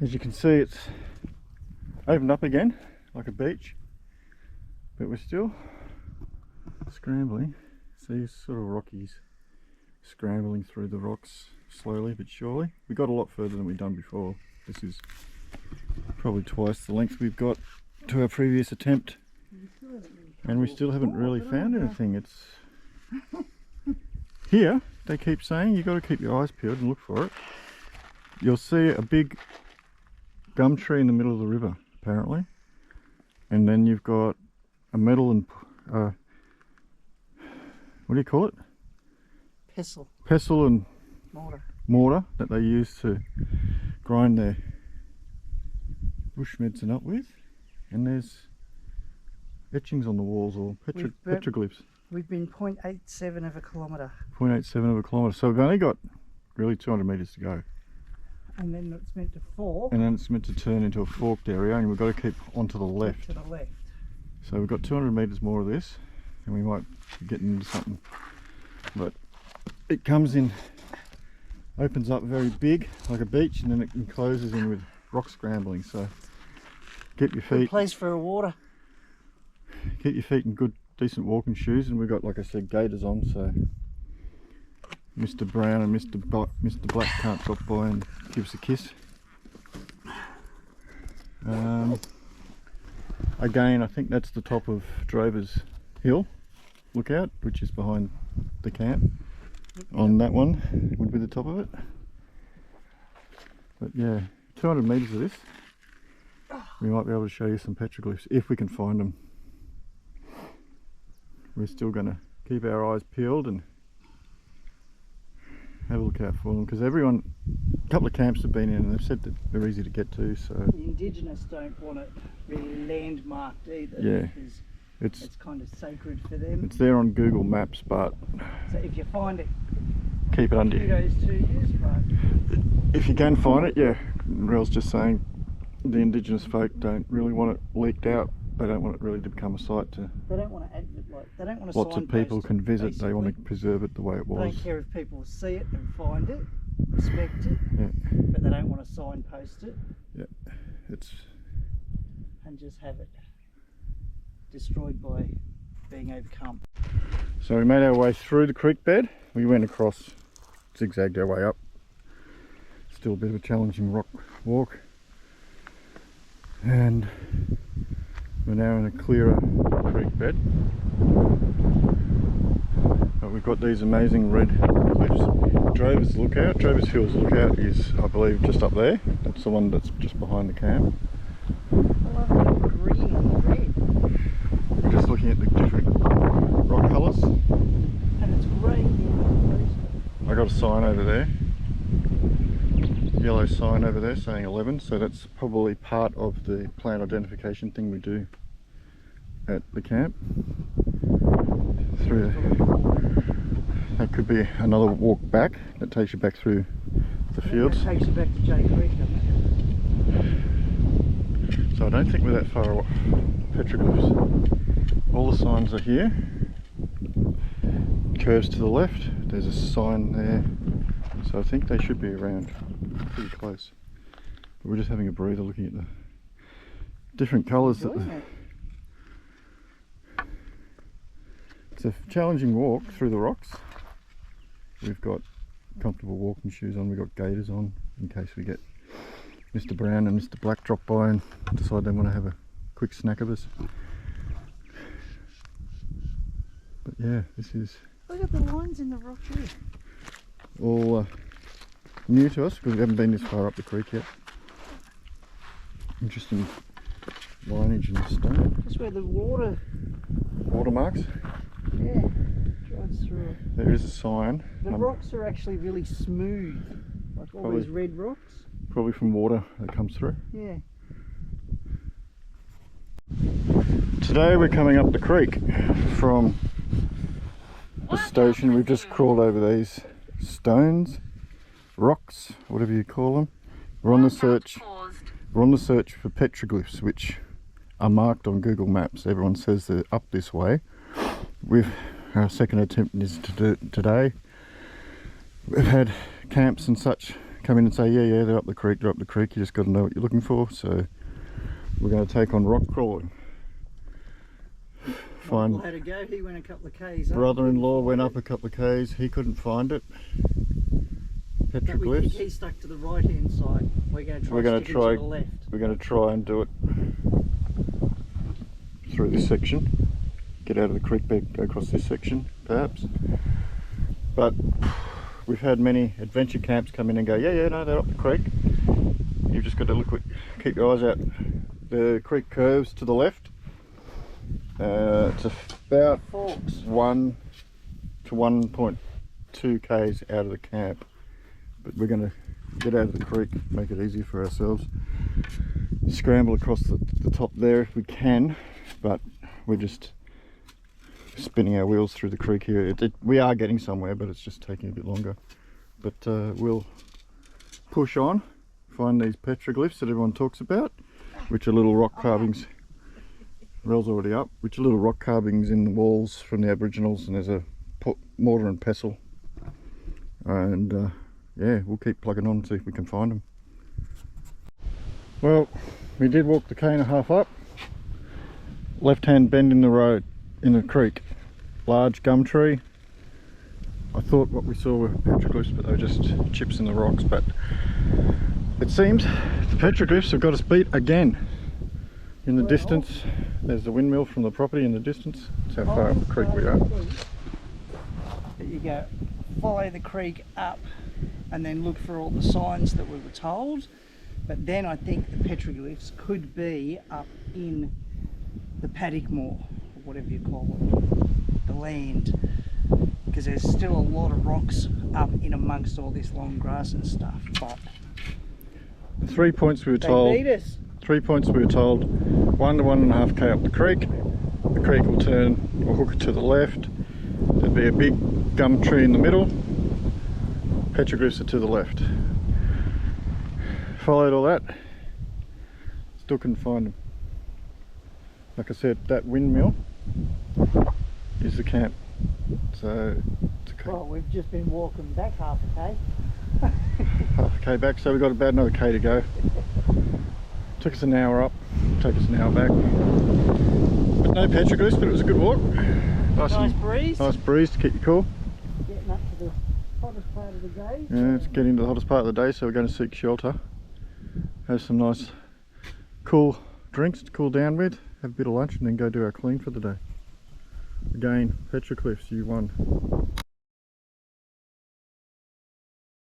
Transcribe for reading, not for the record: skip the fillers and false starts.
As you can see, it's opened up again like a beach, but we're still scrambling. See, sort of Rockies scrambling through the rocks slowly but surely. We got a lot further than we've done before. This is probably twice the length we've got to our previous attempt, and we still haven't really found anything. It's here, they keep saying you got to keep your eyes peeled and look for it. You'll see a big gum tree in the middle of the river apparently, and then you've got a metal and what do you call it? Pestle and mortar that they use to grind their bush medicine up with, and there's etchings on the walls, or petroglyphs. We've been 0.87 of a kilometre. 0.87 of a kilometre, so we've only got really 200 metres to go. And then it's meant to fork. And then it's meant to turn into a forked area, and we've got to keep onto the left. To the left. So we've got 200 metres more of this, and we might be getting into something. But it comes in, opens up very big, like a beach, and then it encloses in with rock scrambling. So get your feet. Good place for a water. Get your feet in good, decent walking shoes, and we've got, like I said, gaiters on, so Mr. Brown and Mr. Black can't drop by and give us a kiss. Again, I think that's the top of Drover's Hill Lookout, which is behind the camp. On that one would be the top of it. But yeah, 200 metres of this. We might be able to show you some petroglyphs if we can find them. We're still going to keep our eyes peeled and have a look out for them, because a couple of camps have been in and they've said that they're easy to get to. So the Indigenous don't want it really landmarked either. Yeah, because it's kind of sacred for them. It's there on Google Maps, but so if you find it, keep it under you. Kudos to you, but if you can find it, yeah. Rel's just saying the Indigenous folk don't really want it leaked out. They don't want it really to become a site to. They don't want to they don't want to. Lots of people can visit. Basically. They want to preserve it the way it was. They don't care if people see it and find it, respect it, yeah. But they don't want to signpost it. Yeah, it's. And just have it destroyed by being overcome. So we made our way through the creek bed. We went across, zigzagged our way up. Still a bit of a challenging rock walk. And we're now in a clearer creek bed. But we've got these amazing red cliffs. Drover's Hills Lookout is, I believe, just up there. That's the one that's just behind the camp. I love the green and the red. We're just looking at the different rock colours. And it's great. I got a sign over there. Yellow sign over there saying 11, so that's probably part of the plant identification thing we do at the camp. Through that could be another walk back that takes you back through the fields. That takes you back to Jay Creek, doesn't it? So I don't think we're that far away. Petroglyphs. All the signs are here. Curves to the left. There's a sign there. So I think they should be around pretty close. But we're just having a breather looking at the different colours. It's a challenging walk through the rocks. We've got comfortable walking shoes on, we've got gaiters on in case we get Mr. Brown and Mr. Black drop by and decide they want to have a quick snack of us. But yeah, this is... Look at the lines in the rock here. All new to us because we haven't been this far up the creek yet. Interesting lineage in the stone. Just where the watermarks. Yeah, drives through it. There is a sign. The rocks are actually really smooth, like all these red rocks. Probably from water that comes through. Yeah. Today we're coming up the creek from the station. We've just crawled over these stones, rocks, whatever you call them. We're on the search for petroglyphs, which are marked on Google Maps. Everyone says they're up this way. Our second attempt is to do it today. We've had camps and such come in and say, yeah, they're up the creek, they're up the creek. You just got to know what you're looking for. So we're going to take on rock crawling. Michael had a go. He went a couple of k's. Brother-in-law went up a couple of k's. He couldn't find it. Petroglyphs. He stuck to the right-hand side. We're going to try to the left. We're going to try and do it through this section. Get out of the creek bed, go across this section, perhaps. But we've had many adventure camps come in and go, yeah, no, they're up the creek. You've just got to keep your eyes out. The creek curves to the left. It's about 1 to 1.2 k's out of the camp. But we're going to get out of the creek, make it easier for ourselves. Scramble across the top there if we can, but we're just spinning our wheels through the creek here. We are getting somewhere, but it's just taking a bit longer. But we'll push on, find these petroglyphs that everyone talks about, which are little rock carvings. Rel's already up, which are little rock carvings in the walls from the Aboriginals, and there's a mortar and pestle. And yeah, we'll keep plugging on and see if we can find them. Well, we did walk the k1.5 up. Left hand bend in the road, in the creek. Large gum tree. I thought what we saw were petroglyphs, but they were just chips in the rocks. But it seems the petroglyphs have got us beat again. In the distance, there's the windmill from the property in the distance. That's how far up the creek we are. There you go. Follow the creek up and then look for all the signs that we were told. But then I think the petroglyphs could be up in the paddock moor, or whatever you call it, the land. Because there's still a lot of rocks up in amongst all this long grass and stuff. But the 3 points we were told. They beat us. 3 points we were told, 1 to 1.5 k up the creek. The creek will turn or hook it to the left. There'll be a big gum tree in the middle. Petroglyphs are to the left. Followed all that. Still couldn't find them. Like I said, that windmill is the camp. So it's okay. Well, we've just been walking back half a k. Half a k back, so we've got about another k to go. Took us an hour up, take us an hour back. But no petroglyphs, but it was a good walk. Nice breeze. Nice breeze to keep you cool. Getting up to the hottest part of the day. Yeah, it's getting to the hottest part of the day, so we're going to seek shelter. Have some nice cool drinks to cool down with, have a bit of lunch and then go do our clean for the day. Again, petroglyphs, you won.